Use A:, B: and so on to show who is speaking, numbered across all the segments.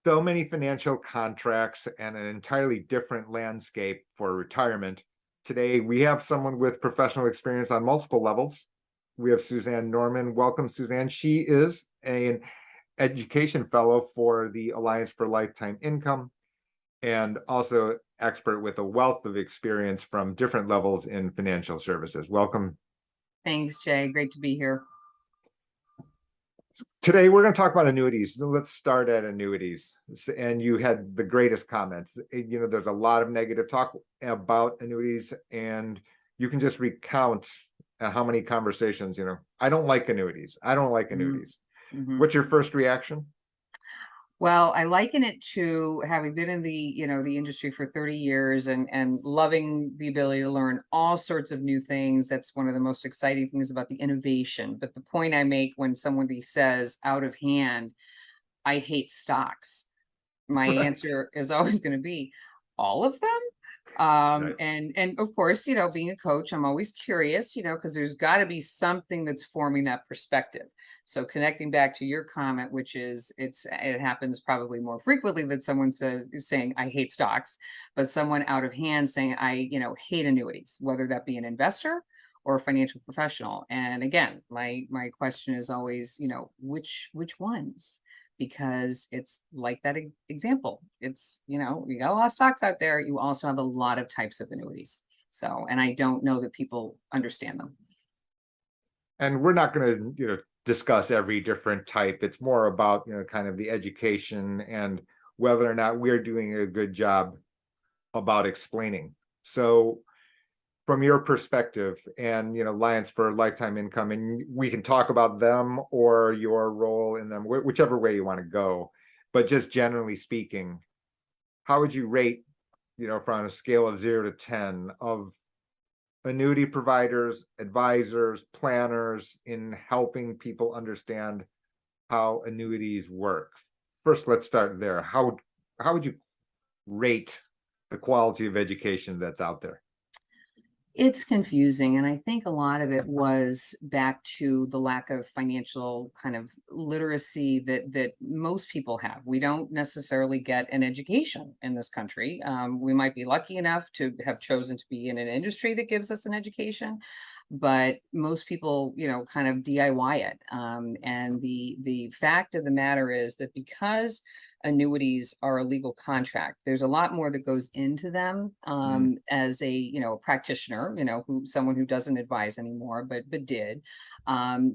A: So many financial contracts and an entirely different landscape for retirement. Today, we have someone with professional experience on multiple levels. We have Suzanne Norman. Welcome, Suzanne. She is an education fellow for the Alliance for Lifetime Income and also expert with a wealth of experience from different levels in financial services. Welcome.
B: Thanks, Jay. Great to be here.
A: Today, we're going to talk about annuities. Let's start at annuities. And you had the greatest comments. There's a lot of negative talk about annuities, and you can just recount how many conversations, I don't like annuities. I don't like annuities.
B: Mm-hmm.
A: What's your first reaction?
B: Well, I liken it to having been in the industry for 30 years and loving the ability to learn all sorts of new things. That's one of the most exciting things about the innovation. But the point I make when somebody says out of hand, I hate stocks, my
A: Right.
B: answer is always going to be all of them.
A: Right.
B: And of course, being a coach, I'm always curious, because there's got to be something that's forming that perspective. So connecting back to your comment, which is it happens probably more frequently that someone is saying I hate stocks, but someone out of hand saying I hate annuities, whether that be an investor or a financial professional. And again, my question is always, which ones? Because it's like that example. It's, you got a lot of stocks out there. You also have a lot of types of annuities. So, and I don't know that people understand them.
A: And we're not going to, discuss every different type. It's more about, kind of the education and whether or not we're doing a good job about explaining. So from your perspective and, Alliance for Lifetime Income, and we can talk about them or your role in them, whichever way you want to go. But just generally speaking, how would you rate, from a scale of 0 to 10 of annuity providers, advisors, planners in helping people understand how annuities work? First, let's start there. How would you rate the quality of education that's out there?
B: It's confusing, and I think a lot of it was back to the lack of financial kind of literacy that most people have. We don't necessarily get an education in this country. We might be lucky enough to have chosen to be in an industry that gives us an education, but most people, kind of DIY it. And the fact of the matter is that because annuities are a legal contract, there's a lot more that goes into them. As a practitioner, someone who doesn't advise anymore but did.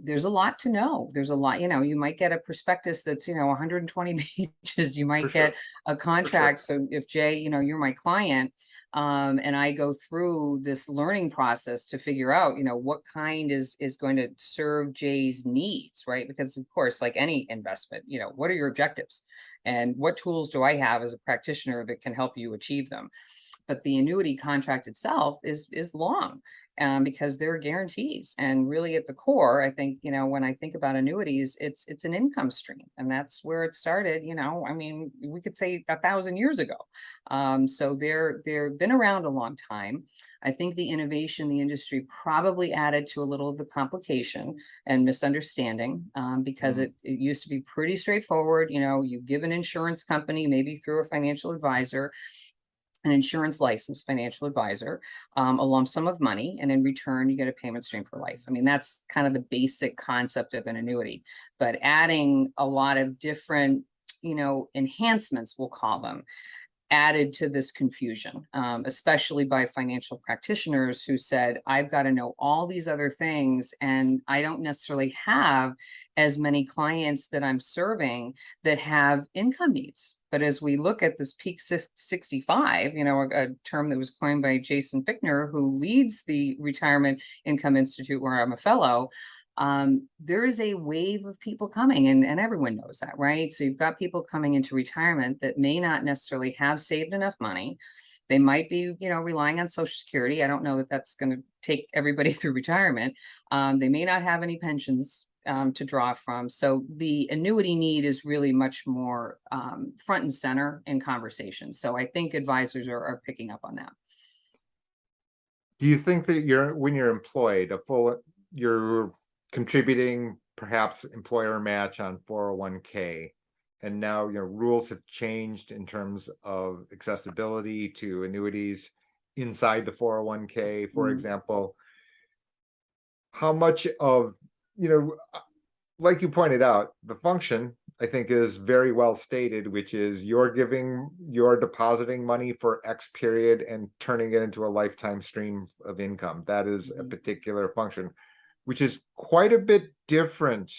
B: There's a lot to know. There's a lot, you might get a prospectus that's 120 pages. You
A: For
B: might
A: sure.
B: get a
A: For sure.
B: contract. So if Jay, you're my client, and I go through this learning process to figure out, what kind is going to serve Jay's needs, right? Because of course, like any investment, what are your objectives? And what tools do I have as a practitioner that can help you achieve them? But the annuity contract itself is long, because there are guarantees. And really at the core, I think, when I think about annuities, it's an income stream. And that's where it started, I mean, we could say 1,000 years ago. So they've been around a long time. I think the innovation in the industry probably added to a little of the complication and misunderstanding, because
A: Mm.
B: it used to be pretty straightforward. You give an insurance company, maybe through a financial advisor, an insurance licensed financial advisor, a lump sum of money, and in return, you get a payment stream for life. I mean, that's kind of the basic concept of an annuity, but adding a lot of different, enhancements, we'll call them, added to this confusion, especially by financial practitioners who said, I've got to know all these other things, and I don't necessarily have as many clients that I'm serving that have income needs. But as we look at this peak 65, a term that was coined by Jason Fichtner, who leads the Retirement Income Institute, where I'm a fellow, there is a wave of people coming, and everyone knows that, right? So you've got people coming into retirement that may not necessarily have saved enough money. They might be, relying on Social Security. I don't know that that's going to take everybody through retirement. They may not have any pensions to draw from. So the annuity need is really much more front and center in conversations. So I think advisors are picking up on that.
A: Do you think that when you're employed, you're contributing perhaps employer match on 401k? and now, rules have changed in terms of accessibility to annuities inside the 401k, for
B: Mm.
A: example. How much of, like you pointed out, the function, I think, is very well stated, which is you're depositing money for X period and turning it into a lifetime stream of income. That is a
B: Mhm.
A: particular function, which is quite a bit different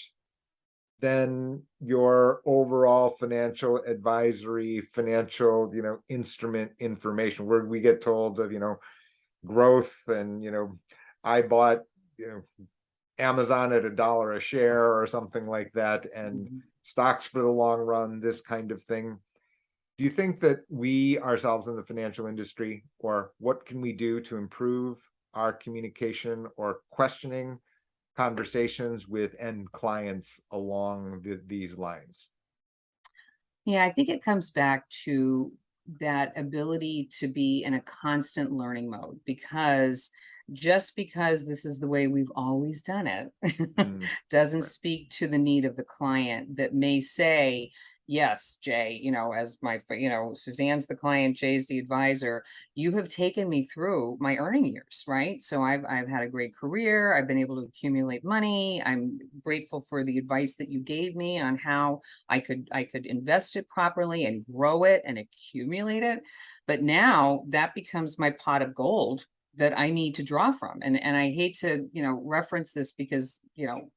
A: than your overall financial advisory, financial, instrument information, where we get told of, growth and, I bought, Amazon at $1 a share or something like that, and
B: Mhm.
A: stocks for the long run, this kind of thing. Do you think that we ourselves in the financial industry, or what can we do to improve our communication or questioning conversations with end clients along these lines?
B: Yeah, I think it comes back to that ability to be in a constant learning mode, because just because this is the way we've always done it
A: Mm,
B: doesn't
A: right,
B: speak to the need of the client that may say, yes, Jay, as Suzanne's the client, Jay's the advisor. You have taken me through my earning years, right? So I've had a great career. I've been able to accumulate money. I'm grateful for the advice that you gave me on how I could invest it properly and grow it and accumulate it. But now that becomes my pot of gold that I need to draw from. And I hate to, reference this because,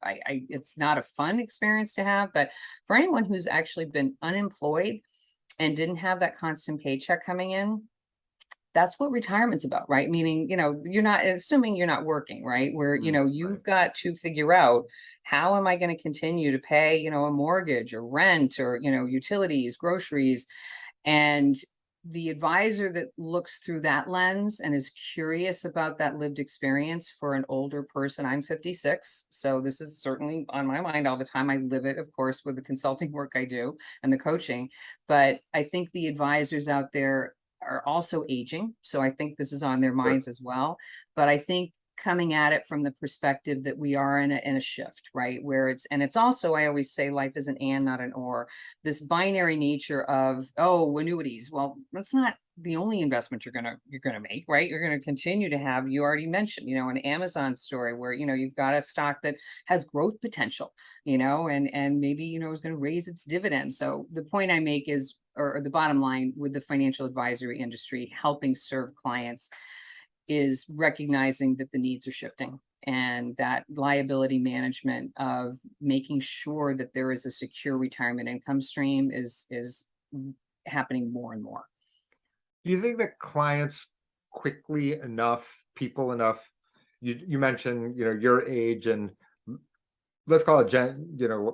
B: I it's not a fun experience to have, but for anyone who's actually been unemployed and didn't have that constant paycheck coming in, that's what retirement's about, right? Meaning, you're not assuming you're not working, right? Where,
A: right.
B: you've got to figure out, how am I going to continue to pay, a mortgage or rent or, utilities, groceries. And the advisor that looks through that lens and is curious about that lived experience for an older person. I'm 56, so this is certainly on my mind all the time. I live it, of course, with the consulting work I do and the coaching. But I think the advisors out there are also aging. So I think this is on their
A: Sure.
B: minds as well. But I think coming at it from the perspective that we are in a shift, right? Where it's also, I always say, life is an and, not an or. This binary nature of, oh, annuities, well, that's not the only investment you're gonna make, right? You're gonna continue to have, you already mentioned, an Amazon story where, you've got a stock that has growth potential, and maybe, is going to raise its dividend. So the point I make is, or the bottom line with the financial advisory industry helping serve clients, is recognizing that the needs are shifting, and that liability management of making sure that there is a secure retirement income stream is happening more and more.
A: Do you think that clients quickly enough, people enough, you mentioned, your age, and let's call it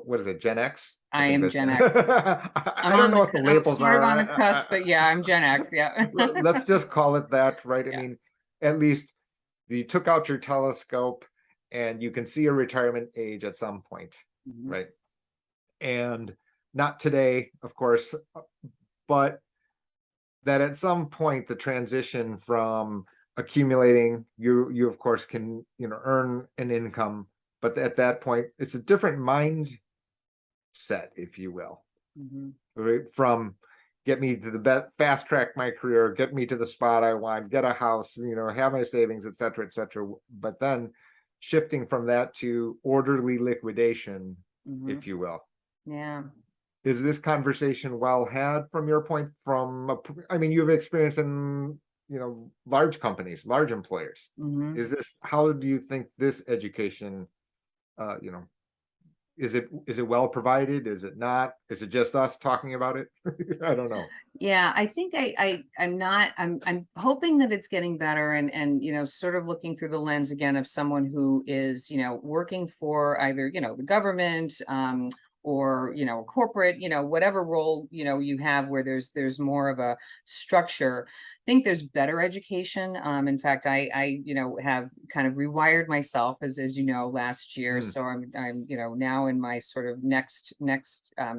A: what is it, Gen X? I
B: I
A: think
B: am
A: that's
B: Gen X.
A: I don't know what the
B: I'm
A: labels
B: sort of
A: are.
B: on the cusp, but yeah, I'm Gen X. Yeah.
A: Let's just call it that, right? I
B: Yeah.
A: mean, at least you took out your telescope and you can see a retirement age at some point,
B: Mhm.
A: right? And not today, of course, but that at some point the transition from accumulating, you of course can, earn an income, but at that point it's a different mindset, if you will,
B: Mhm.
A: right? From get me to the fast track my career, get me to the spot I want, get a house, have my savings, etc., etc. But then shifting from that to orderly liquidation,
B: Mhm.
A: if you will.
B: Yeah.
A: Is this conversation well had from your point? I mean, you've experience in, large companies, large employers.
B: Mhm.
A: How do you think this education, uh, you know, is it well provided? Is it not? Is it just us talking about it? I don't know.
B: Yeah, I think I'm not, I'm hoping that it's getting better, and sort of looking through the lens again of someone who is, working for either, the government, or, corporate, whatever role, you have where there's more of a structure. think there's better education. In fact, have kind of rewired myself as you know, last year.
A: Mm,
B: So I'm now in my sort of next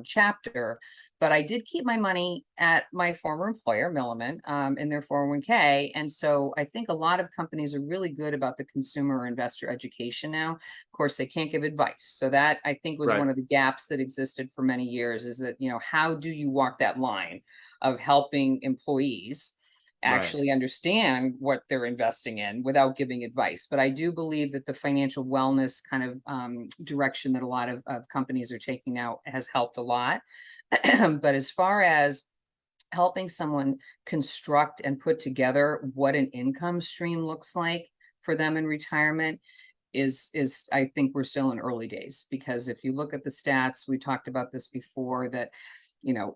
B: chapter. But I did keep my money at my former employer, Milliman, in their 401k. And so I think a lot of companies are really good about the consumer or investor education now. Of course, they can't give advice. So that I think was
A: right,
B: one of the gaps that existed for many years, is that, how do you walk that line of helping employees
A: right.
B: actually understand what they're investing in without giving advice. But I do believe that the financial wellness kind of direction that a lot of companies are taking now has helped a lot. But as far as helping someone construct and put together what an income stream looks like for them in retirement is I think we're still in early days, because if you look at the stats, we talked about this before, that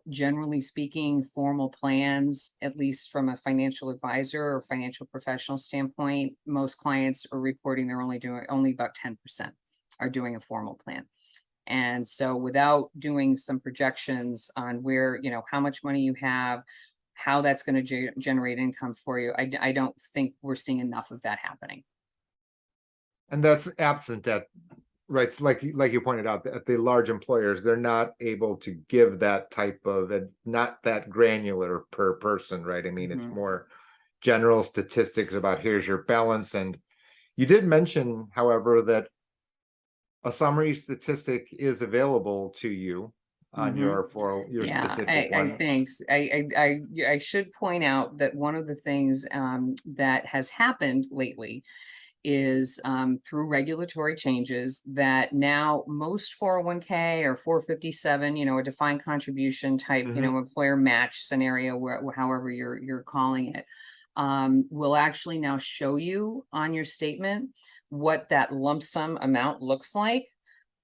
B: generally speaking, formal plans, at least from a financial advisor or financial professional standpoint, most clients are reporting they're only about 10% are doing a formal plan. And so without doing some projections on where, how much money you have, how that's going to generate income for you, I don't think we're seeing enough of that happening.
A: And that's absent at, right, so like you pointed out, at the large employers, they're not able to give that type of, not that granular per person, right? I mean, it's
B: Mhm.
A: more general statistics about here's your balance. And you did mention, however, that a summary statistic is available to you on
B: Mhm.
A: your
B: Yeah,
A: specific
B: I
A: one.
B: thanks. I should point out that one of the things that has happened lately is through regulatory changes, that now most 401k or 457, a defined contribution type,
A: Mhm.
B: employer match scenario, where however you're calling it, will actually now show you on your statement what that lump sum amount looks like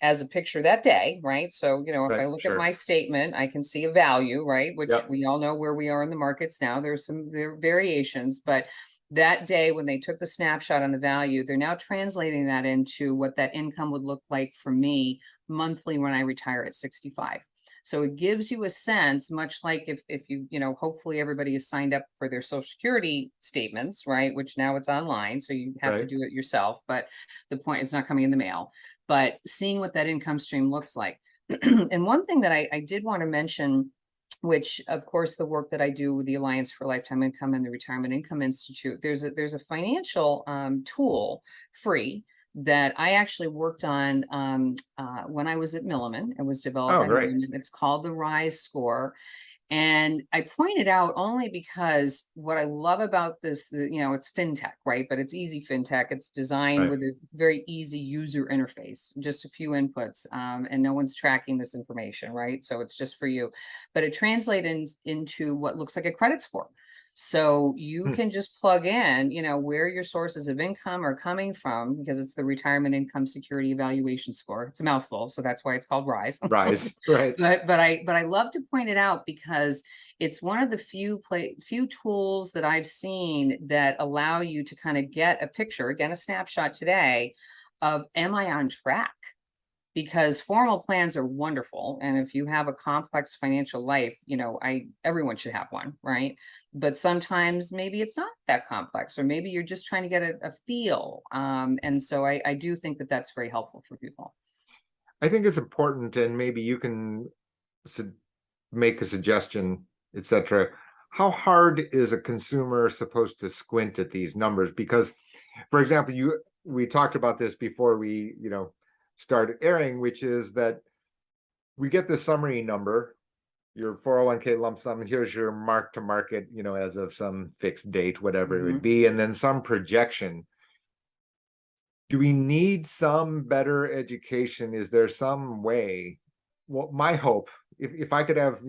B: as a picture that day, right? So, if I
A: Right,
B: look at
A: sure.
B: my statement, I can see a value, right? Which
A: Yep.
B: we all know where we are in the markets now. There are variations, but that day when they took the snapshot on the value, they're now translating that into what that income would look like for me monthly when I retire at 65. So it gives you a sense, much like if hopefully everybody is signed up for their Social Security statements, right? Which now it's online, so you have to
A: Right.
B: do it yourself. But the point, it's not coming in the mail. But seeing what that income stream looks like. And one thing that I did want to mention, which of course the work that I do with the Alliance for Lifetime Income and the Retirement Income Institute, there's a financial tool, free, that I actually worked on when I was at Milliman. It was developed
A: Oh,
B: by
A: great.
B: Milliman. It's called the Rise Score. And I point it out only because what I love about this, it's fintech, right? But it's easy fintech. It's designed
A: Right.
B: with a very easy user interface, just a few inputs, and no one's tracking this information, right? So it's just for you. But it translates into what looks like a credit score. So you
A: Hmm.
B: can just plug in, where your sources of income are coming from, because it's the Retirement Income Security Evaluation Score. It's a mouthful, so that's why it's called RISE.
A: Rise. Right.
B: But I love to point it out because it's one of the few tools that I've seen that allow you to kind of get a picture, again, a snapshot today of, am I on track? Because formal plans are wonderful, and if you have a complex financial life, everyone should have one, right? But sometimes maybe it's not that complex, or maybe you're just trying to get a feel. And so I do think that that's very helpful for people.
A: I think it's important, and maybe you can su- make a suggestion, etc. How hard is a consumer supposed to squint at these numbers? Because, for example, we talked about this before we, started airing, which is that we get the summary number, your 401k lump sum, and here's your mark to market, as of some fixed date, whatever it would
B: Mhm.
A: be, and then some projection. Do we need some better education? Is there some way? Well, my hope, if I could have,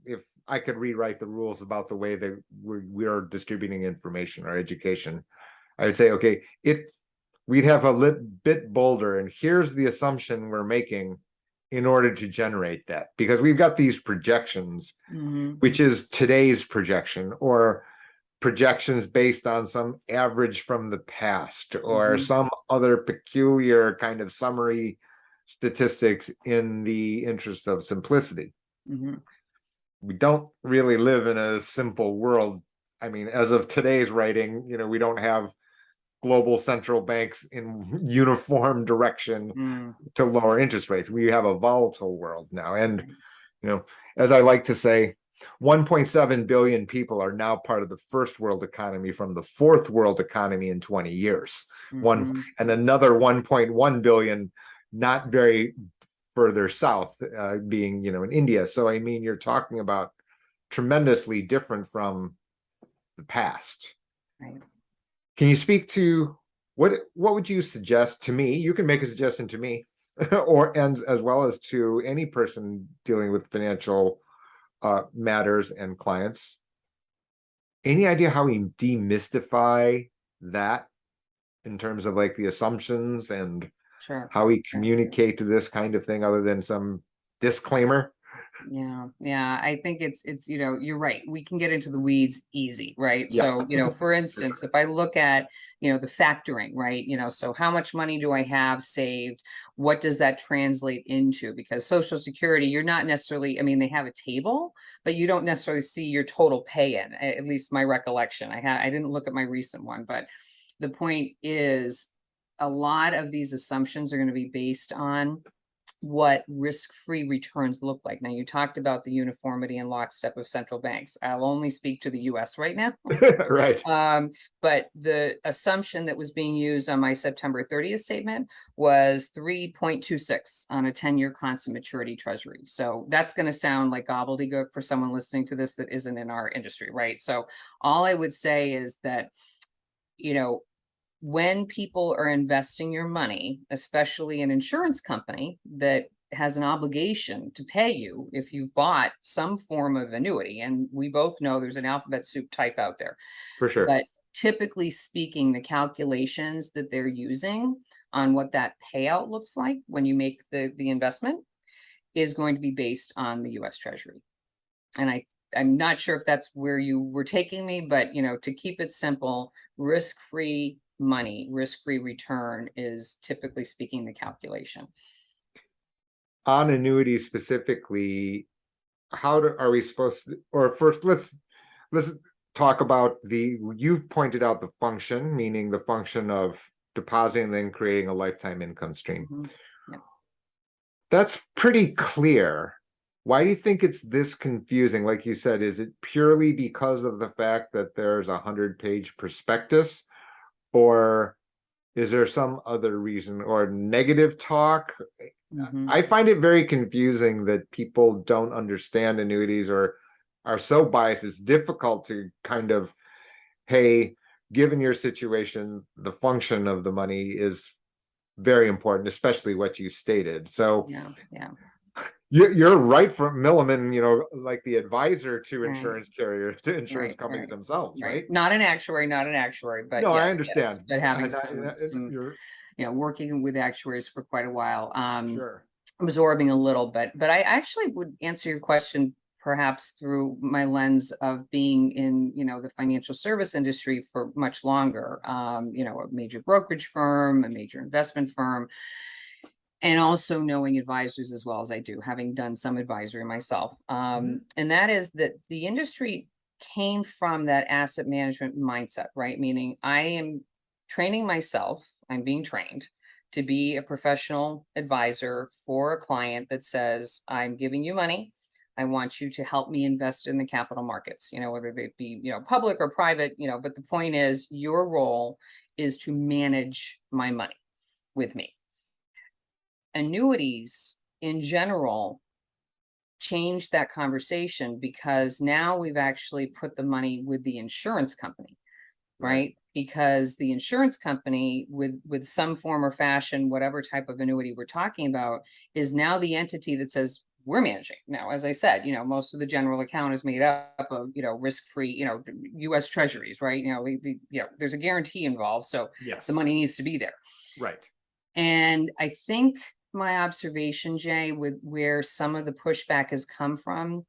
A: if I could rewrite the rules about the way that we're distributing information or education, I would say, okay, we'd have a bit bolder, and here's the assumption we're making in order to generate that, because we've got these projections,
B: Mhm.
A: which is today's projection, or projections based on some average from the past, or
B: Mhm.
A: some other peculiar kind of summary statistics in the interest of simplicity.
B: Mhm.
A: We don't really live in a simple world I mean, as of today's writing, we don't have global central banks in uniform direction
B: Mm,
A: to lower interest rates. We have a volatile world now. And,
B: right.
A: as I like to say, 1.7 billion people are now part of the first world economy from the fourth world economy in 20 years.
B: Mhm.
A: And another 1.1 billion, not very further south, being, in India. So, I mean, you're talking about tremendously different from the past.
B: Right.
A: Can you speak to what would you suggest to me? You can make a suggestion to me, or and as well as to any person dealing with financial matters and clients. Any idea how we demystify that in terms of like the assumptions and
B: Sure.
A: how we
B: Sure.
A: communicate to this kind of thing other than some disclaimer?
B: Yeah, yeah. I think it's you're right. We can get into the weeds easy, right?
A: Yeah,
B: So, for
A: for
B: instance,
A: sure.
B: if I look at, the factoring, right? So how much money do I have saved? What does that translate into? Because Social Security, you're not necessarily, I mean, they have a table, but you don't necessarily see your total pay in, at least my recollection. I didn't look at my recent one, but the point is a lot of these assumptions are going to be based on what risk-free returns look like. Now, you talked about the uniformity and lockstep of central banks. I'll only speak to the US right now.
A: Right.
B: But the assumption that was being used on my September 30th statement was 3.26 on a 10-year constant maturity treasury. So that's going to sound like gobbledygook for someone listening to this that isn't in our industry, right? So all I would say is that, you know, when people are investing your money, especially an insurance company that has an obligation to pay you if you've bought some form of annuity, and we both know there's an alphabet soup type out there,
A: For sure.
B: but typically speaking, the calculations that they're using on what that payout looks like when you make the investment is going to be based on the US Treasury. And I'm not sure if that's where you were taking me, but to keep it simple, risk-free money, risk-free return is typically speaking the calculation.
A: On annuities specifically, are we supposed to, or first let's talk about you've pointed out the function, meaning the function of depositing and then creating a lifetime income stream.
B: Mhm. Yeah.
A: That's pretty clear. Why do you think it's this confusing? Like you said, is it purely because of the fact that there's a 100-page prospectus, or is there some other reason or negative talk?
B: Mhm.
A: I find it very confusing that people don't understand annuities or are so biased. It's difficult to kind of, hey, given your situation, the function of the money is very important, especially what you stated. So
B: Yeah. Yeah.
A: you're right from Milliman, like the advisor to
B: Right.
A: insurance carriers, to insurance
B: Right.
A: companies
B: Right.
A: themselves,
B: Right.
A: right?
B: Not an actuary, but
A: No, I
B: yes, yes.
A: understand.
B: But having
A: And
B: some,
A: you're
B: working with actuaries for quite a while.
A: sure.
B: Absorbing a little bit, but I actually would answer your question perhaps through my lens of being in, the financial service industry for much longer, a major brokerage firm, a major investment firm, and also knowing advisors as well as I do, having done some advisory myself.
A: Mhm.
B: And that is that the industry came from that asset management mindset, right? Meaning I am training myself, I'm being trained to be a professional advisor for a client that says, I'm giving you money. I want you to help me invest in the capital markets, whether they be, public or private, but the point is your role is to manage my money with me. Annuities in general changed that conversation because now we've actually put the money with the insurance company,
A: Right.
B: right? Because the insurance company with some form or fashion, whatever type of annuity we're talking about, is now the entity that says we're managing. Now, as I said, most of the general account is made up of, risk-free, US treasuries, right? There's a guarantee involved, so the
A: Yes.
B: money needs to be there.
A: Right.
B: And I think my observation, Jay, with where some of the pushback has come from,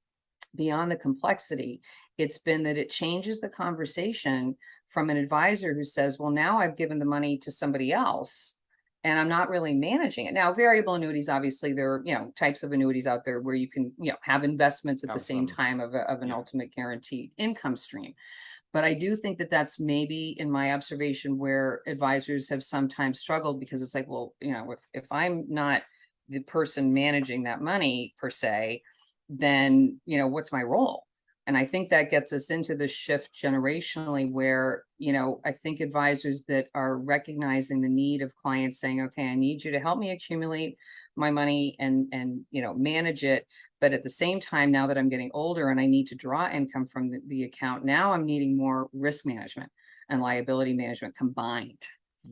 B: beyond the complexity, it's been that it changes the conversation from an advisor who says, well, now I've given the money to somebody else. and I'm not really managing it. Now, variable annuities, obviously, there are, types of annuities out there where you can, have investments at the
A: Have
B: same
A: some,
B: time of an
A: yeah.
B: ultimate guaranteed income stream. But I do think that that's maybe in my observation where advisors have sometimes struggled, because it's like, well, if I'm not the person managing that money per se, then, what's my role? And I think that gets us into the shift generationally where, I think advisors that are recognizing the need of clients saying, okay, I need you to help me accumulate my money and manage it. But at the same time, now that I'm getting older and I need to draw income from the account, now I'm needing more risk management and liability management combined.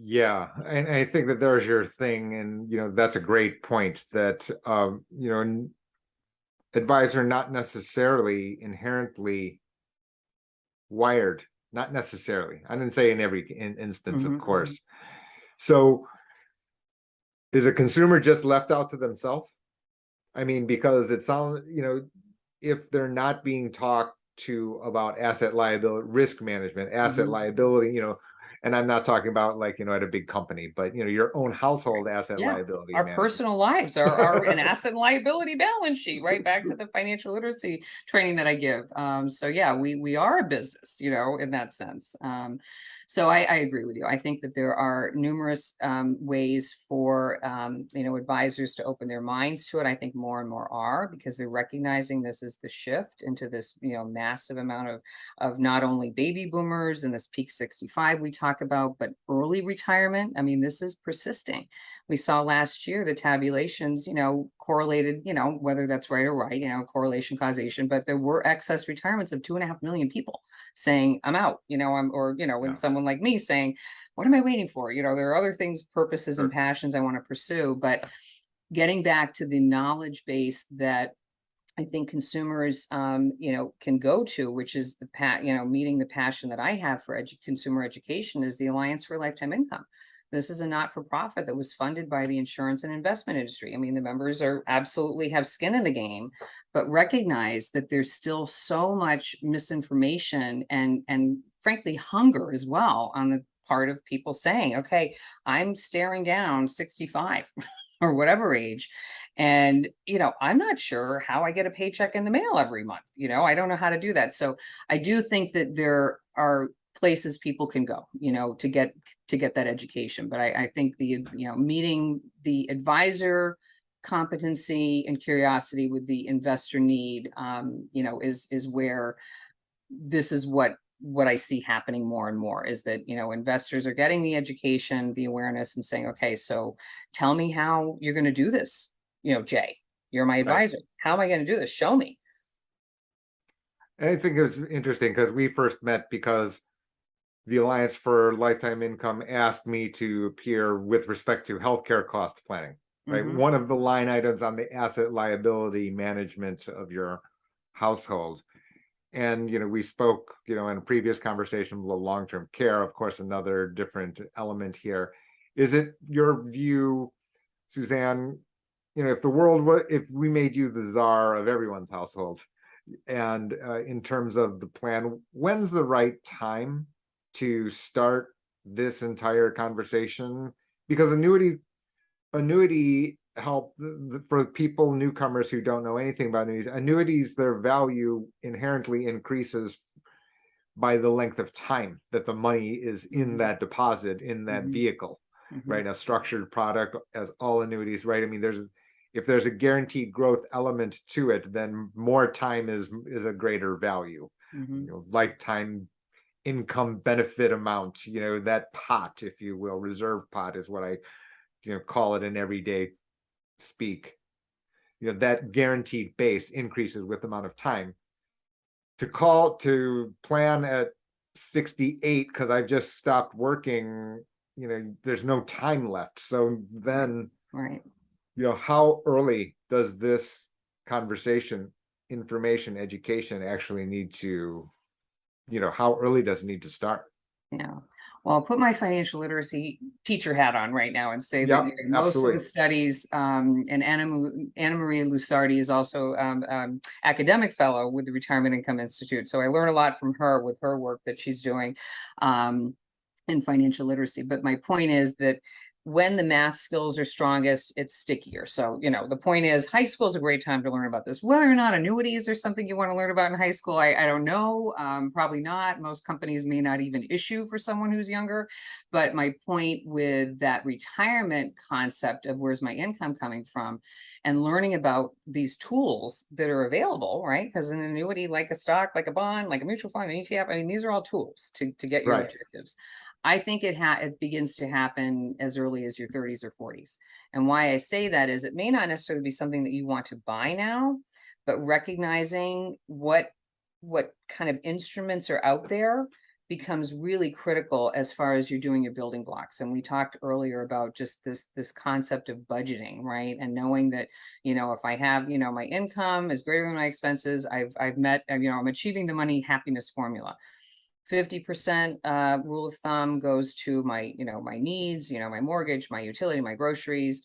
A: Yeah, and I think that there's your thing, and that's a great point. That an advisor not necessarily inherently wired, not necessarily. I didn't say in every instance, of
B: Mhm, mhm.
A: course. So is a consumer just left out to themselves? I mean, because it sounds, if they're not being talked to about asset liability, risk management, asset
B: Mhm.
A: liability, and I'm not talking about like, at a big company, but your own household asset
B: Yeah,
A: liability
B: our
A: management.
B: personal lives are an asset and liability balance sheet, right back to the financial literacy training that I give. So yeah, we are a business, in that sense. So I agree with you. I think that there are numerous ways for advisors to open their minds to it. I think more and more are, because they're recognizing this is the shift into this massive amount of not only baby boomers and this peak 65 we talk about, but early retirement. I mean, this is persisting. We saw last year the tabulations, correlated, whether that's right or right, correlation causation, but there were excess retirements of 2.5 million people saying, I'm out, and
A: Yeah,
B: someone like me saying, what am I waiting for? There are other things, purposes and
A: sure.
B: passions I want to pursue, but getting back to the knowledge base that I think consumers, can go to, which is meeting the passion that I have for consumer education, is the Alliance for Lifetime Income. This is a not-for-profit that was funded by the insurance and investment industry. I mean, the members are absolutely have skin in the game, but recognize that there's still so much misinformation and frankly hunger as well on the part of people saying, okay, I'm staring down 65 or whatever age, and, I'm not sure how I get a paycheck in the mail every month. I don't know how to do that. So I do think that there are places people can go, to get that education. But I think meeting the advisor competency and curiosity with the investor need, is where this is what I see happening more and more, is that, investors are getting the education, the awareness, and saying, okay, so tell me how you're going to do this. Jay, you're my
A: Right.
B: advisor. How am I going to do this? Show me.
A: And I think it was interesting because we first met because the Alliance for Lifetime Income asked me to appear with respect to healthcare cost planning, right?
B: Hmm.
A: One of the line items on the asset liability management of your household. And, we spoke, in a previous conversation, the long-term care, of course, another different element here. Is it your view, Suzanne, if the world was, if we made you the czar of everyone's household, and in terms of the plan, when's the right time to start this entire conversation? Because annuity help for people, newcomers who don't know anything about annuities, their value inherently increases by the length of time that the money is in
B: Hmm.
A: that deposit, in that
B: Hmm.
A: vehicle,
B: Hmm.
A: right? A structured product, as all annuities, right? I mean, if there's a guaranteed growth element to it, then more time is a greater value.
B: Hmm.
A: Lifetime income benefit amount, that pot, if you will, reserve pot is what I call it in everyday speak. That guaranteed base increases with the amount of time. To plan at 68 because I've just stopped working, there's no time left. So
B: Right.
A: then,
B: Right.
A: how early does this conversation, information, education actually need to, how early does it need to start?
B: Yeah. Well, I'll put my financial literacy teacher hat on right now and say that
A: Yep,
B: most of the
A: absolutely.
B: studies, and Anna Maria Lusardi is also academic fellow with the Retirement Income Institute. So I learn a lot from her with her work that she's doing, in financial literacy. But my point is that when the math skills are strongest, it's stickier. So, the point is high school is a great time to learn about this. Whether or not annuities are something you want to learn about in high school, I don't know. Probably not. Most companies may not even issue for someone who's younger. But my point with that retirement concept of where's my income coming from and learning about these tools that are available, right? Because an annuity, like a stock, like a bond, like a mutual fund, an ETF, I mean, these are all tools to get your
A: Right.
B: objectives. I think it begins to happen as early as your 30s or 40s. And why I say that is it may not necessarily be something that you want to buy now, but recognizing what kind of instruments are out there becomes really critical as far as you're doing your building blocks. And we talked earlier about just this concept of budgeting, right? And knowing that, if I have, my income is greater than my expenses, I've met, I'm achieving the money happiness formula. 50% rule of thumb goes to my, my needs, my mortgage, my utility, my groceries.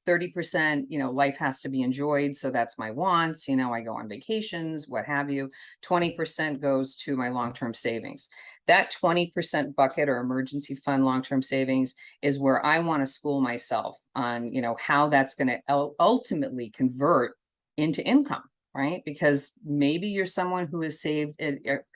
B: 30%, life has to be enjoyed. So that's my wants, I go on vacations, what have you. 20% goes to my long-term savings. That 20% bucket or emergency fund long-term savings is where I want to school myself on, how that's going to ultimately convert into income. Right? Because maybe you're someone who has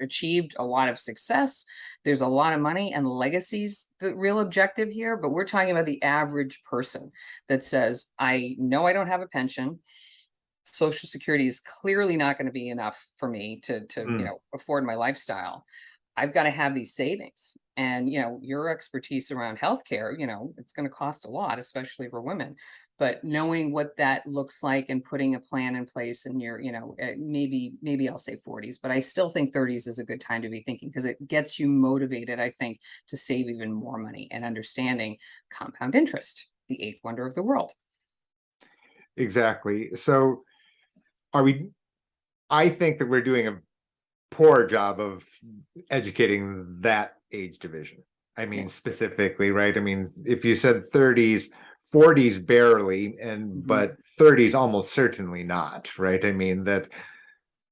B: achieved a lot of success. There's a lot of money, and legacy's the real objective here. But we're talking about the average person that says, I know I don't have a pension. Social Security is clearly not going to be enough for me to afford my lifestyle. I've got to have these savings. And, your expertise around healthcare, it's going to cost a lot, especially for women. But knowing what that looks like and putting a plan in place in your, maybe I'll say 40s, but I still think 30s is a good time to be thinking, because it gets you motivated, I think, to save even more money and understanding compound interest, the eighth wonder of the world.
A: Exactly. So I think that we're doing a poor job of educating that age division. I mean, specifically, right? I mean, if you said 30s, 40s barely, but 30s almost certainly not, right? I mean, that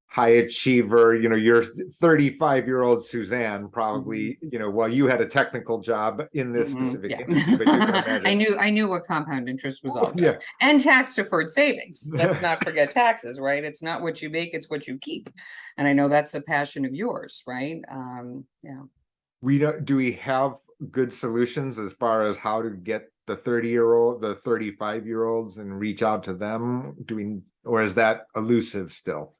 A: high achiever, your 35-year-old Suzanne probably, well, you had a technical job in this specific industry, but you can imagine.
B: I knew what compound interest was all about.
A: Yeah.
B: And tax deferred savings. Let's not forget taxes, right? It's not what you make, it's what you keep. And I know that's a passion of yours, right?
A: Do we have good solutions as far as how to get the 30-year-old, the 35-year-olds and reach out to them? Or is that elusive still?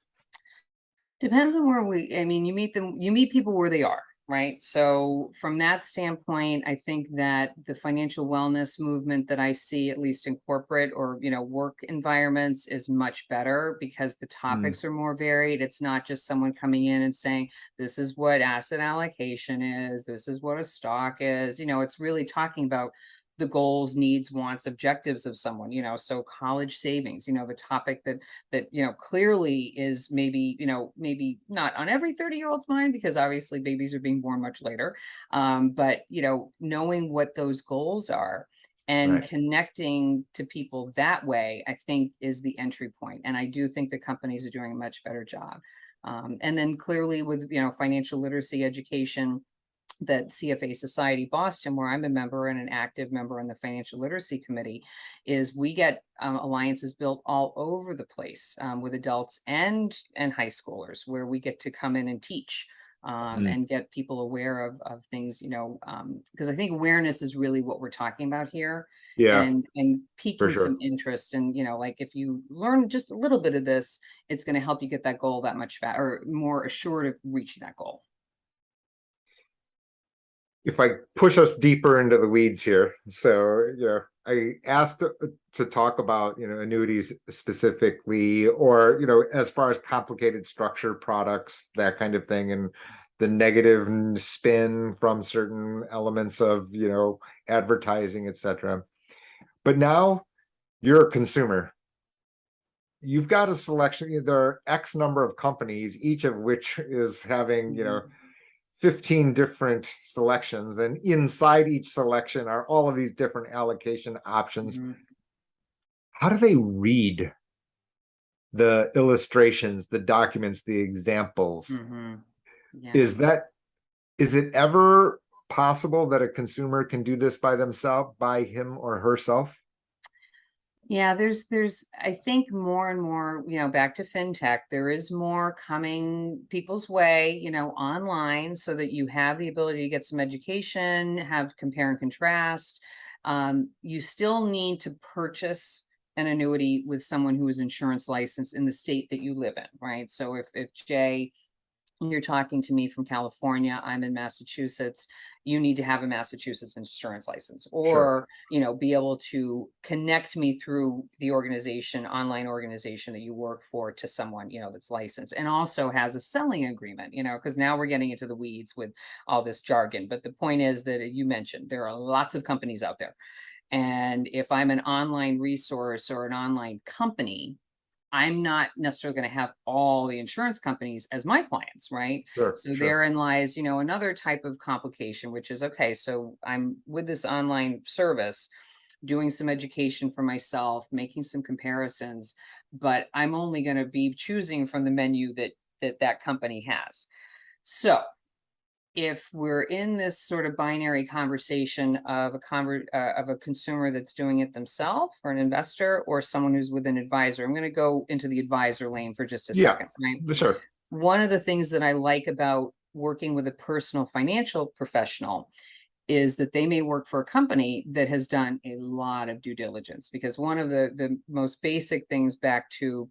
B: Depends on where you meet people where they are, right? So from that standpoint, I think that the financial wellness movement that I see, at least in corporate or, work environments, is much better because the topics are more varied. It's not just someone coming in and saying, this is what asset allocation is, this is what a stock is. It's really talking about the goals, needs, wants, objectives of someone, so college savings, the topic that clearly is maybe not on every 30-year-old's mind, because obviously babies are being born much later. But knowing what those goals are and connecting to people that way, I think, is the entry point. And I do think the companies are doing a much better job. And then clearly with financial literacy education, that CFA Society Boston, where I'm a member and an active member in the Financial Literacy Committee, is we get alliances built all over the place with adults and high schoolers, where we get to come in and teach and get people aware of things, because I think awareness is really what we're talking about here.
A: Yeah,
B: and piquing
A: sure.
B: some interest. And, like if you learn just a little bit of this, it's going to help you get that goal that much faster, or more assured of reaching that goal.
A: If I push us deeper into the weeds here, so I asked to talk about annuities specifically, or as far as complicated structured products, that kind of thing, and the negative spin from certain elements of advertising, etc. But now you're a consumer. You've got a selection. There are X number of companies, each of which is having 15 different selections, and inside each selection are all of these different allocation options. How do they read the illustrations, the documents, the examples? Is it ever possible that a consumer can do this by themselves, by him or herself?
B: Yeah, I think more and more, back to fintech, there is more coming people's way, online so that you have the ability to get some education, have compare and contrast. You still need to purchase an annuity with someone who is insurance licensed in the state that you live in, right? So if Jay, you're talking to me from California, I'm in Massachusetts, you need to have a Massachusetts insurance license,
A: Sure,
B: or, be able to connect me through the online organization that you work for to someone, that's licensed and also has a selling agreement, because now we're getting into the weeds with all this jargon. But the point is that you mentioned there are lots of companies out there. And if I'm an online resource or an online company, I'm not necessarily going to have all the insurance companies as my clients, right?
A: sure,
B: So
A: sure.
B: therein lies, another type of complication, which is okay, so I'm with this online service doing some education for myself, making some comparisons, but I'm only going to be choosing from the menu that company has. So if we're in this sort of binary conversation of a consumer that's doing it themselves, or an investor, or someone who's with an advisor, I'm going to go into the advisor lane for just a
A: Yeah,
B: second, right?
A: sure.
B: One of the things that I like about working with a personal financial professional is that they may work for a company that has done a lot of due diligence, because one of the most basic things, back to,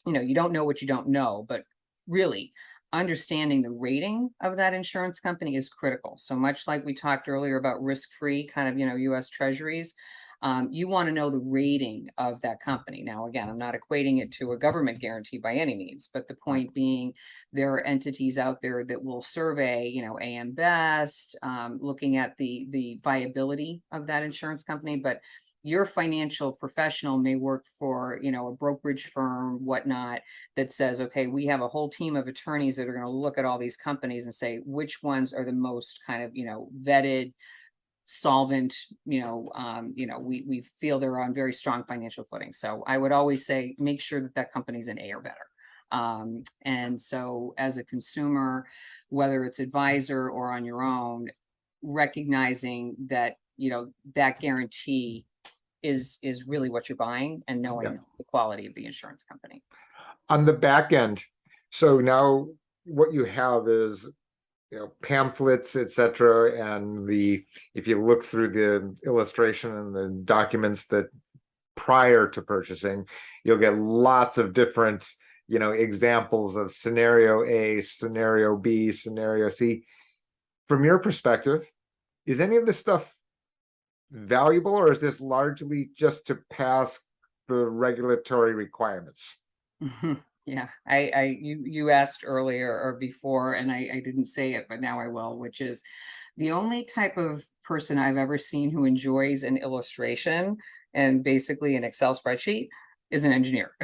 B: you don't know what you don't know, but really understanding the rating of that insurance company is critical. So much like we talked earlier about risk-free kind of, US treasuries, you want to know the rating of that company. Now, again, I'm not equating it to a government guarantee by any means, but the
A: Right.
B: point being, there are entities out there that will survey, AM Best, looking at the viability of that insurance company. But your financial professional may work for, a brokerage firm, whatnot, that says, okay, we have a whole team of attorneys that are going to look at all these companies and say which ones are the most kind of, vetted, solvent, we feel they're on very strong financial footing. So I would always say, make sure that company's an A or better. And so as a consumer, whether it's advisor or on your own, recognizing that, that guarantee is really what you're buying, and
A: Yeah.
B: knowing the quality of the insurance company.
A: On the back end, so now what you have is, pamphlets, etc., and if you look through the illustration and the documents that prior to purchasing, you'll get lots of different, examples of scenario A, scenario B, scenario C. From your perspective, is any of this stuff valuable, or is this largely just to pass the regulatory requirements?
B: Mhm. Yeah, you asked earlier or before, and I didn't say it, but now I will, which is the only type of person I've ever seen who enjoys an illustration and basically an Excel spreadsheet is an engineer.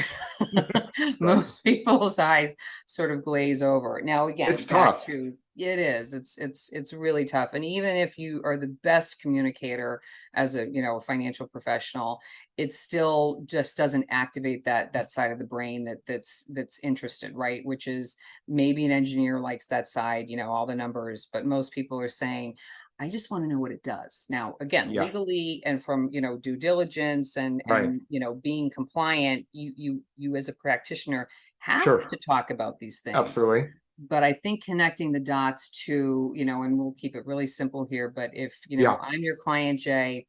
A: Right.
B: Most people's eyes sort of glaze over. Now,
A: It's
B: again, back
A: tough.
B: to it is, it's really tough. And even if you are the best communicator as a financial professional, it still just doesn't activate that side of the brain that's interested, right? Which is, maybe an engineer likes that side, all the numbers, but most people are saying, I just want to know what it does. Now, again,
A: Yeah,
B: legally and from, due diligence and
A: right.
B: being compliant, you as a practitioner have
A: Sure.
B: to talk about these things.
A: Absolutely.
B: But I think connecting the dots to, and we'll keep it really simple here, but if,
A: Yeah.
B: I'm your client, Jay,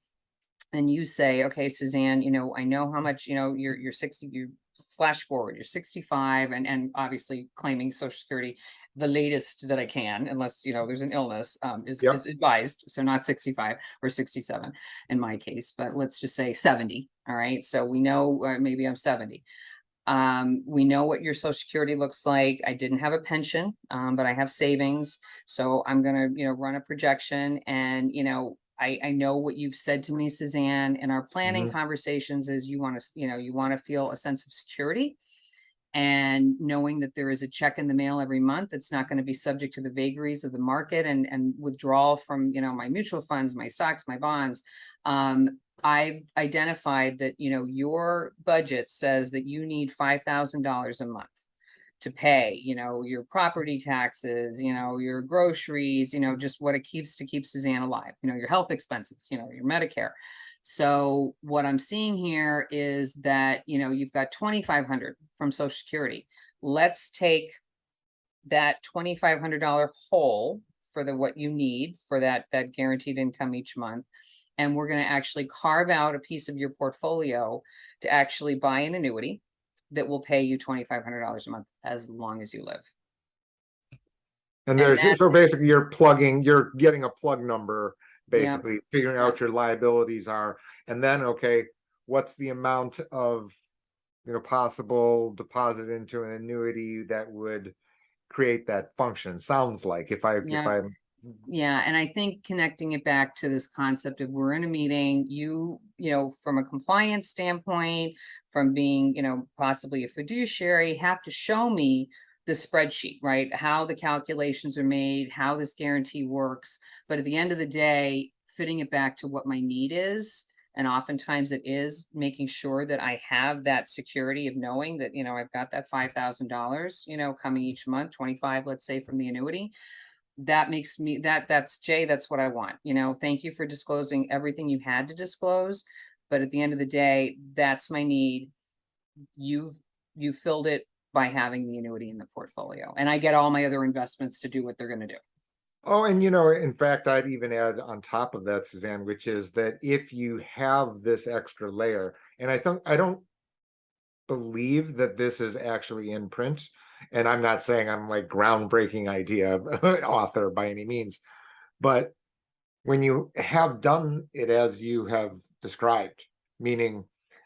B: and you say, okay, Suzanne, I know how much, you're 60, you flash forward, you're 65, and obviously claiming Social Security, the latest that I can, unless, there's an illness, is
A: Yep.
B: advised. So not 65 or 67 in my case, but let's just say 70. All right. So we know, maybe I'm 70. We know what your Social Security looks like. I didn't have a pension, but I have savings. So I'm gonna, run a projection, and I know what you've said to me, Suzanne, in our planning
A: Mhm.
B: conversations is you want to, you want to feel a sense of security, and knowing that there is a check in the mail every month that's not going to be subject to the vagaries of the market and withdrawal from, my mutual funds, my stocks, my bonds. I've identified that, your budget says that you need $5,000 a month to pay, your property taxes, your groceries, just what it keeps to keep Suzanne alive, your health expenses, your Medicare. So what I'm seeing here is that, you've got 2,500 from Social Security. Let's take that $2,500 whole for what you need for that guaranteed income each month. And we're going to actually carve out a piece of your portfolio to actually buy an annuity that will pay you $2,500 a month as long as you live.
A: And
B: And
A: there's, so basically you're getting a plug number,
B: Yeah.
A: basically figuring out your liabilities are, and then, okay, what's the amount of, possible deposit into an annuity that would create that function? Sounds like, if I
B: Yeah, and I think connecting it back to this concept of we're in a meeting, from a compliance standpoint, from being, possibly a fiduciary, have to show me the spreadsheet, right? How the calculations are made, how this guarantee works. But at the end of the day, fitting it back to what my need is. And oftentimes it is making sure that I have that security of knowing that, I've got that $5,000, coming each month, 25, let's say, from the annuity. That makes me that's Jay, that's what I want. Thank you for disclosing everything you had to disclose. But at the end of the day, that's my need. You filled it by having the annuity in the portfolio. And I get all my other investments to do what they're going to do.
A: Oh, and in fact, I'd even add on top of that, Suzanne, which is that if you have this extra layer, and I don't believe that this is actually in print, and I'm not saying I'm like groundbreaking idea author by any means, but when you have done it as you have described, meaning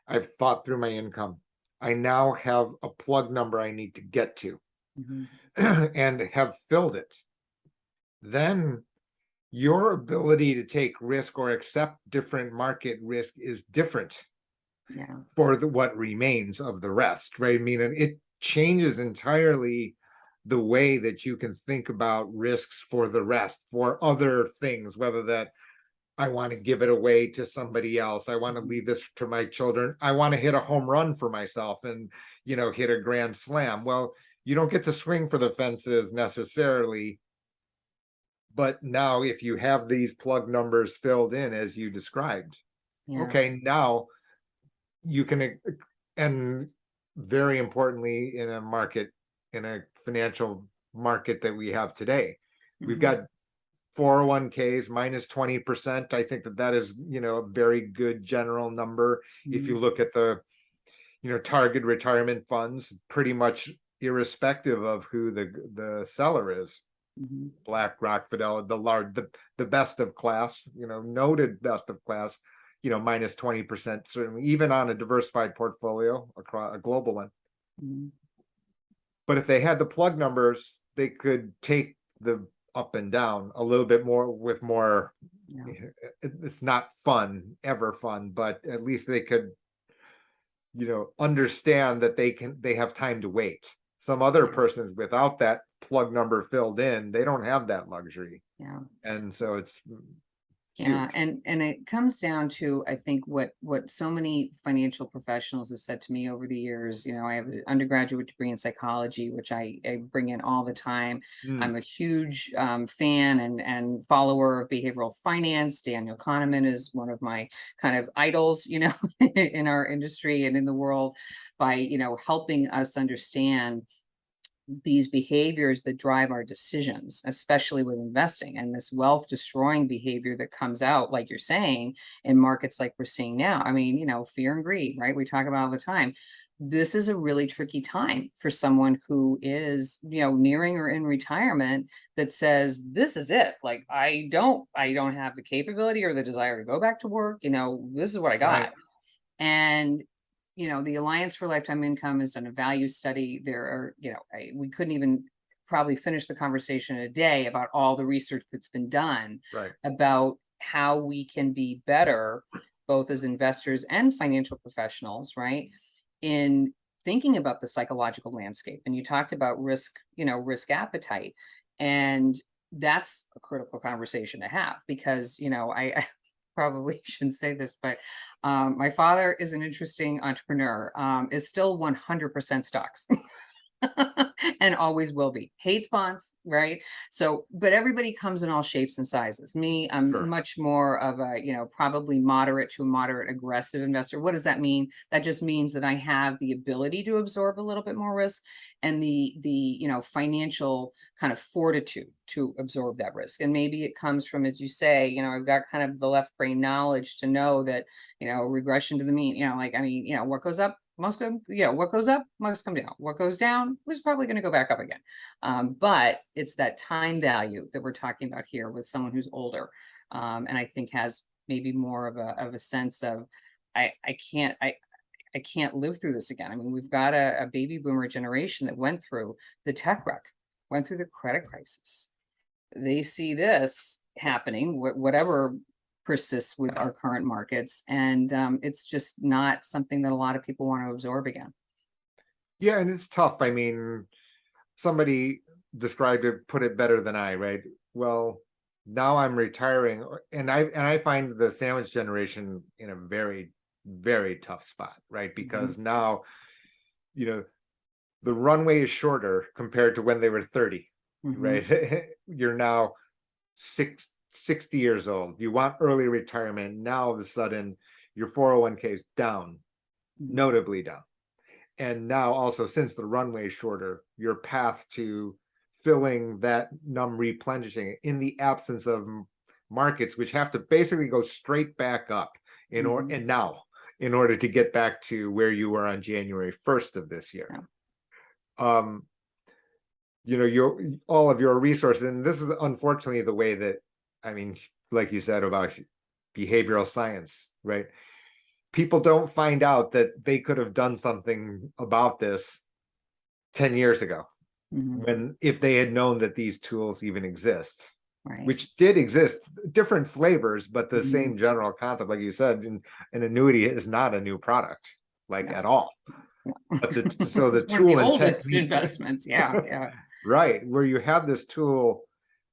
A: I've thought through my income, I now have a plug number I need to get to, and have filled it, then your ability to take risk or accept different market risk is different for what remains of the rest, right? I mean, it changes entirely the way that you can think about risks for the rest, for other things, whether that I want to give it away to somebody else, I want to leave this to my children, I want to hit a home run for myself and, hit a grand slam. Well, you don't get to swing for the fences necessarily. But now if you have these plug numbers filled in as you described, okay, now you can, and very importantly, in a financial market that we have today, we've got 401ks minus 20%. I think that is, a very good general number. If you look at the, target retirement funds, pretty much irrespective of who the seller is. BlackRock, Fidelity, the best of class, noted best of class, minus 20%, certainly, even on a diversified portfolio across a global one. But if they had the plug numbers, they could take the up and down a little bit more with more. It's not ever fun, but at least they could, understand that they have time to wait. Some other persons without that plug number filled in, they don't have that luxury. And so it's huge.
B: And it comes down to, I think, what so many financial professionals have said to me over the years. I have an undergraduate degree in psychology, which I bring in all the time. I'm a huge fan and follower of behavioral finance. Daniel Kahneman is one of my kind of idols, in our industry and in the world, by helping us understand these behaviors that drive our decisions, especially with investing, and this wealth destroying behavior that comes out, like you're saying, in markets like we're seeing now. I mean, fear and greed, right? We talk about all the time. This is a really tricky time for someone who is, nearing or in retirement, that says, this is it. Like, I don't have the capability or the desire to go back to work. This is what I got.
A: Right.
B: And the Alliance for Lifetime Income has done a value study. There are, we couldn't even probably finish the conversation in a day about all the research that's been done about how we can be better, both as investors and financial professionals, right, in thinking about the psychological landscape. And you talked about risk appetite. And that's a critical conversation to have, because, I probably shouldn't say this, but my father is an interesting entrepreneur, is still 100% stocks. and always will be. Hates bonds, right? So, but everybody comes in all shapes and sizes. Me, I'm
A: Sure.
B: much more of a, probably moderate to a moderate aggressive investor. What does that mean? That just means that I have the ability to absorb a little bit more risk and the financial kind of fortitude to absorb that risk. And maybe it comes from, as you say, I've got kind of the left brain knowledge to know that, regression to the mean, what goes up must go, what goes up must come down. What goes down was probably going to go back up again. But it's that time value that we're talking about here with someone who's older. And I think has maybe more of a sense of, I can't live through this again. I mean, we've got a baby boomer generation that went through the tech wreck, went through the credit crisis. They see this happening, whatever persists with our current markets, and it's just not something that a lot of people want to absorb again.
A: Yeah, and it's tough. I mean, somebody described it, put it better than I, right? Well, now I'm retiring, and I find the sandwich generation in a very, very tough spot, right? Because now, you know, the runway is shorter compared to when they were 30, right? You're now 60 years old. You want early retirement. Now all of a sudden, your 401k is down, notably down. And now also, since the runway is shorter, your path to filling that replenishing in the absence of markets, which have to basically go straight back up in order, and now in order to get back to where you were on January 1st of this year. Your all of your resources, and this is unfortunately the way that, I mean, like you said about behavioral science, right? People don't find out that they could have done something about this 10 years ago, when if they had known that these tools even exist, which did exist, different flavors, but the same general concept. Like you said, an annuity is not a new product, like at all. But so the tool and
B: oldest investments,
A: right, where you have this tool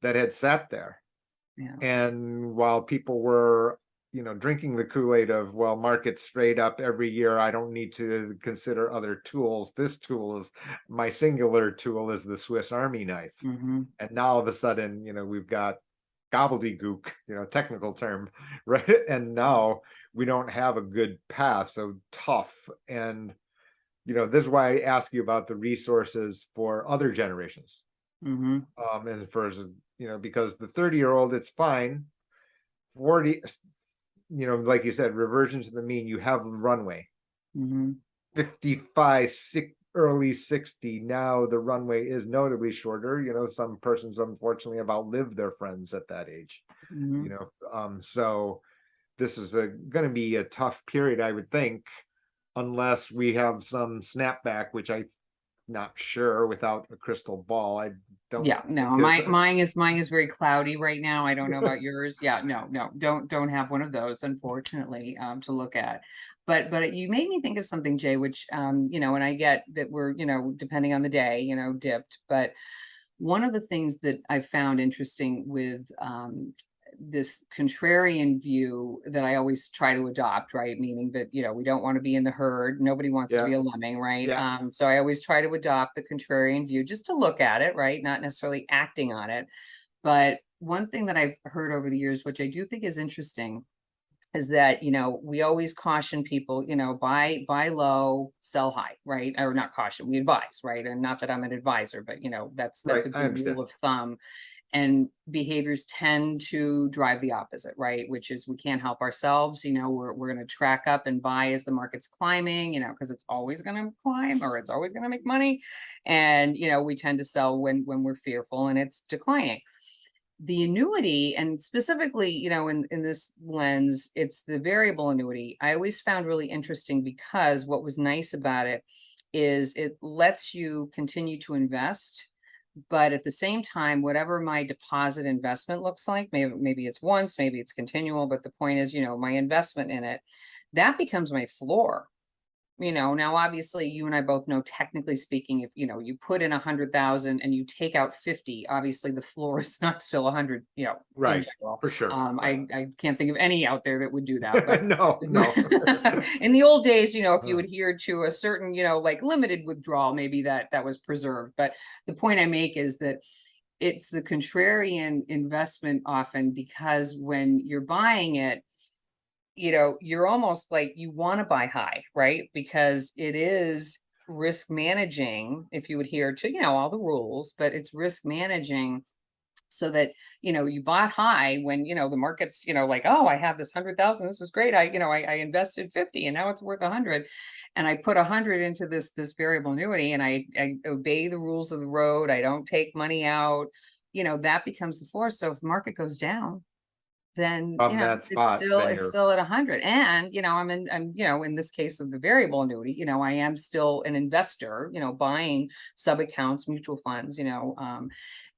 A: that had sat there,
B: yeah.
A: And while people were, drinking the Kool-Aid of, well, markets straight up every year, I don't need to consider other tools. This tool is my singular tool, is the Swiss Army knife. And now all of a sudden, we've got gobbledygook, technical term, right? And now we don't have a good path, so tough. And this is why I ask you about the resources for other generations. And for, because the 30-year-old, it's fine. 40, like you said, reversion to the mean, you have runway. 55, early 60, now the runway is notably shorter. Some persons unfortunately have outlived their friends at that age. So this is going to be a tough period, I would think, unless we have some snapback, which I'm not sure without a crystal ball. I don't.
B: Yeah, no, mine is very cloudy right now. I don't know about yours. Yeah, no, don't have one of those, unfortunately, to look at. But you made me think of something, Jay, which and I get that we're, depending on the day, dipped. But one of the things that I found interesting with this contrarian view that I always try to adopt, right? Meaning that, we don't want to be in the herd. Nobody wants to be a lemming, right? So I always try to adopt the contrarian view just to look at it, right? Not necessarily acting on it. But one thing that I've heard over the years, which I do think is interesting, is that, we always caution people, buy low, sell high, right? Or not caution, we advise, right? And not that I'm an advisor, but that's a good rule of thumb. And behaviors tend to drive the opposite, right? Which is, we can't help ourselves. We're going to track up and buy as the market's climbing, because it's always going to climb, or it's always going to make money. And, we tend to sell when we're fearful and it's declining. The annuity, and specifically, in this lens, it's the variable annuity, I always found really interesting, because what was nice about it is it lets you continue to invest. But at the same time, whatever my deposit investment looks like, maybe it's once, maybe it's continual, but the point is, my investment in it, that becomes my floor. Now obviously you and I both know, technically speaking, if you put in 100,000 and you take out 50, obviously the floor is not still 100, in
A: Right,
B: general.
A: for sure. Right.
B: I can't think of any out there that would do that, but
A: No, no.
B: in the old days, if you adhered to a certain, like limited withdrawal, maybe that was preserved. But the point I make is that it's the contrarian investment often, because when you're buying it, you're almost like you want to buy high, right? Because it is risk managing if you adhere to, all the rules, but it's risk managing so that, you bought high when, the market's, like, oh, I have this 100,000. This is great. I invested 50 and now it's worth 100. And I put 100 into this variable annuity, and I obey the rules of the road. I don't take money out, that becomes the floor. So if the market goes down, then
A: From that
B: it's
A: spot,
B: still
A: then
B: it's
A: you're
B: still at 100. And I'm in this case of the variable annuity, I am still an investor, buying sub accounts, mutual funds,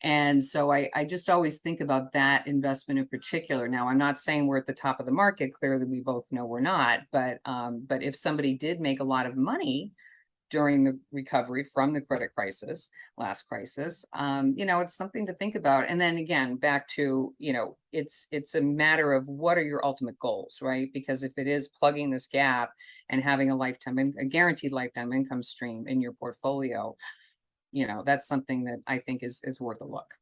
B: and so I just always think about that investment in particular. Now, I'm not saying we're at the top of the market. Clearly we both know we're not, but if somebody did make a lot of money during the recovery from the credit crisis, last crisis, it's something to think about. And then again, back to, it's a matter of what are your ultimate goals, right? Because if it is plugging this gap and having a guaranteed lifetime income stream in your portfolio, that's something that I think is worth a look.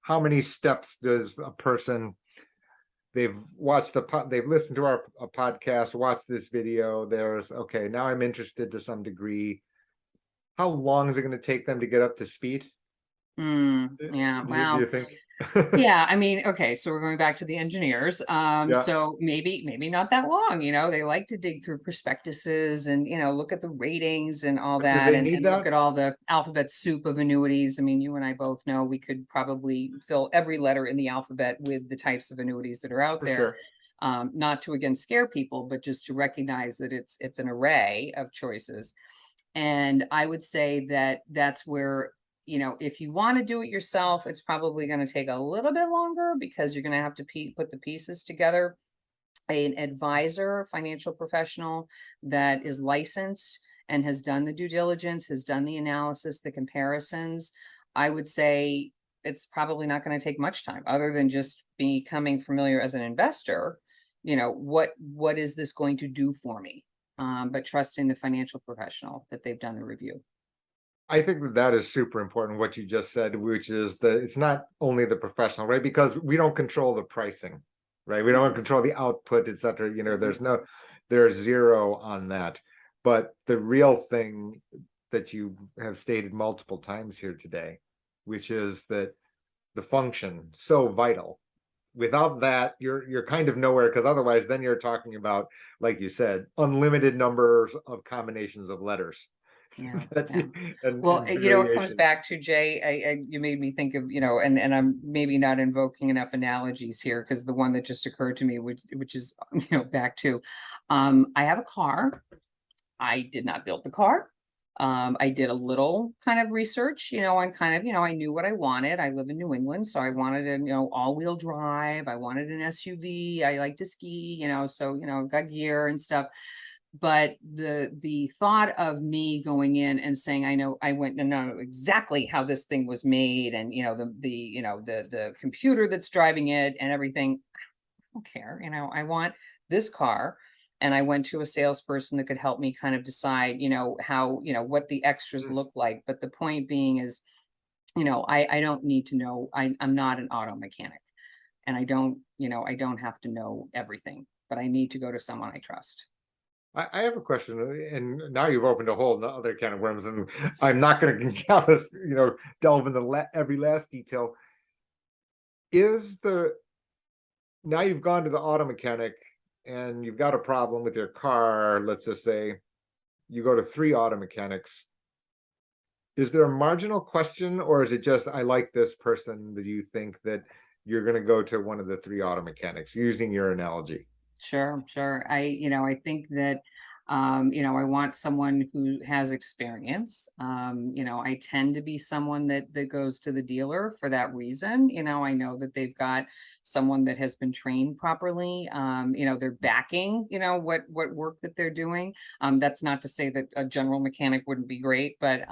A: how many steps does a person, they've watched they've listened to our a podcast, watched this video, there's okay, now I'm interested to some degree. How long is it going to take them to get up to speed?
B: Yeah,
A: Do you
B: well,
A: think?
B: yeah, I mean, okay, so we're going back to the engineers.
A: Yeah.
B: So maybe not that long, they like to dig through prospectuses and, look at the ratings and all
A: But do
B: that,
A: they
B: and
A: need
B: look
A: that?
B: at all the alphabet soup of annuities. I mean, you and I both know we could probably fill every letter in the alphabet with the types of annuities that are out
A: For
B: there.
A: sure.
B: Not to again scare people, but just to recognize that it's an array of choices. And I would say that that's where, if you want to do it yourself, it's probably going to take a little bit longer, because you're going to have to put the pieces together. An advisor, financial professional that is licensed and has done the due diligence, has done the analysis, the comparisons, I would say it's probably not going to take much time, other than just becoming familiar as an investor. What is this going to do for me? But trusting the financial professional that they've done the review.
A: I think that that is super important, what you just said, which is that it's not only the professional, right? Because we don't control the pricing, right? We don't control the output, et cetera.
B: Mhm.
A: There's zero on that. But the real thing that you have stated multiple times here today, which is that the function, so vital. Without that, you're kind of nowhere, because otherwise then you're talking about, like you said, unlimited numbers of combinations of letters.
B: Yeah,
A: That's
B: yeah. Well,
A: and
B: it comes
A: variation.
B: back to Jay. You made me think of, and I'm maybe not invoking enough analogies here, because the one that just occurred to me, which is, back to, I have a car. I did not build the car. I did a little kind of research, on kind of, I knew what I wanted. I live in New England, so I wanted a, all-wheel drive. I wanted an SUV. I like to ski, so, got gear and stuff. But the thought of me going in and saying, I went and know exactly how this thing was made, and, the computer that's driving it and everything, I don't care, I want this car. And I went to a salesperson that could help me kind of decide, how, what the extras
A: Mm.
B: look like. But the point being is, I don't need to know. I'm not an auto mechanic, and I don't have to know everything, but I need to go to someone I trust.
A: I have a question, and now you've opened a whole other can of worms, and I'm not going to delve into every last detail. Is the Now you've gone to the auto mechanic and you've got a problem with your car, let's just say you go to 3 auto mechanics. Is there a marginal question, or is it just, I like this person, that you think that you're going to go to one of the 3 auto mechanics, using your analogy?
B: Sure, sure. I think that You know, I want someone who has experience. You know, I tend to be someone that goes to the dealer for that reason. You know, I know that they've got someone that has been trained properly. You know, they're backing, you know, what work that they're doing. That's not to say that a general mechanic wouldn't be great, but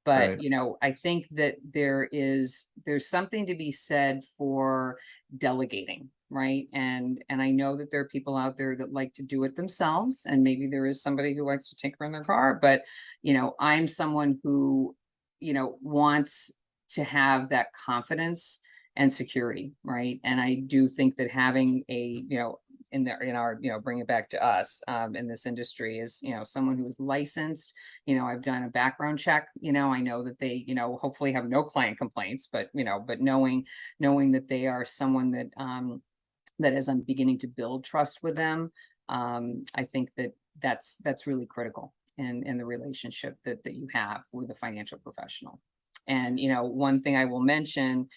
A: Right.
B: you know, I think that there's something to be said for delegating, right? And I know that there are people out there that like to do it themselves, and maybe there is somebody who likes to tinker in their car, but you know, I'm someone who, you know, wants to have that confidence and security, right? And I do think that having a, you know, in our, you know, bring it back to us, in this industry is, you know, someone who is licensed. You know, I've done a background check, you know, I know that they, you know, hopefully have no client complaints, but, you know, but knowing that they are someone that, that as I'm beginning to build trust with them, I think that that's really critical in the relationship that you have with a financial professional. And, you know, one thing I will mention,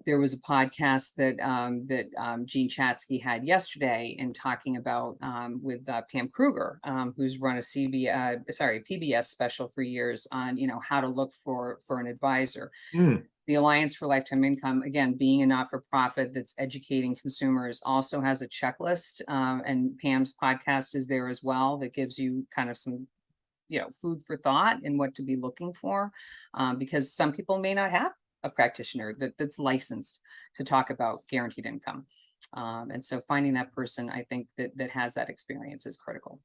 B: there was a podcast that Gene Chatsky had yesterday in talking about, with Pam Kruger, who's run a PBS special for years on, you know, how to look for an advisor.
A: Mm,
B: The Alliance for Lifetime Income, again, being a not-for-profit that's educating consumers, also has a checklist, and Pam's podcast is there as well, that gives you kind of some, you know, food for thought and what to be looking for, because some people may not have a practitioner that's licensed to talk about guaranteed income. And so finding that person, I think that has that experience is critical.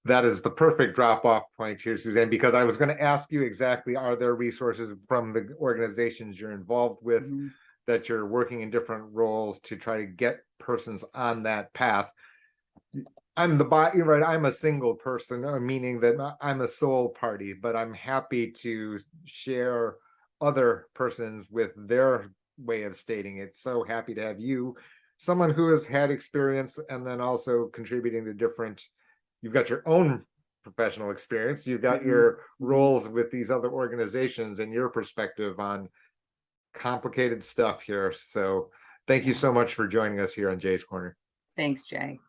A: that is the perfect drop off point here, Suzanne, because I was going to ask you exactly, are there resources from the organizations you're involved with
B: Mhm.
A: that you're working in different roles to try to get persons on that path? I'm the bot, you're right. I'm a single person, meaning that I'm a sole party, but I'm happy to share other persons with their way of stating it. So happy to have you, someone who has had experience and then also contributing to different, you've got your own professional experience, you've got
B: Mhm.
A: your
B: Mhm.
A: roles with these other organizations and your perspective on complicated stuff here. So thank you
B: Yeah.
A: so much for joining us here on Jay's Corner.
B: Thanks, Jay.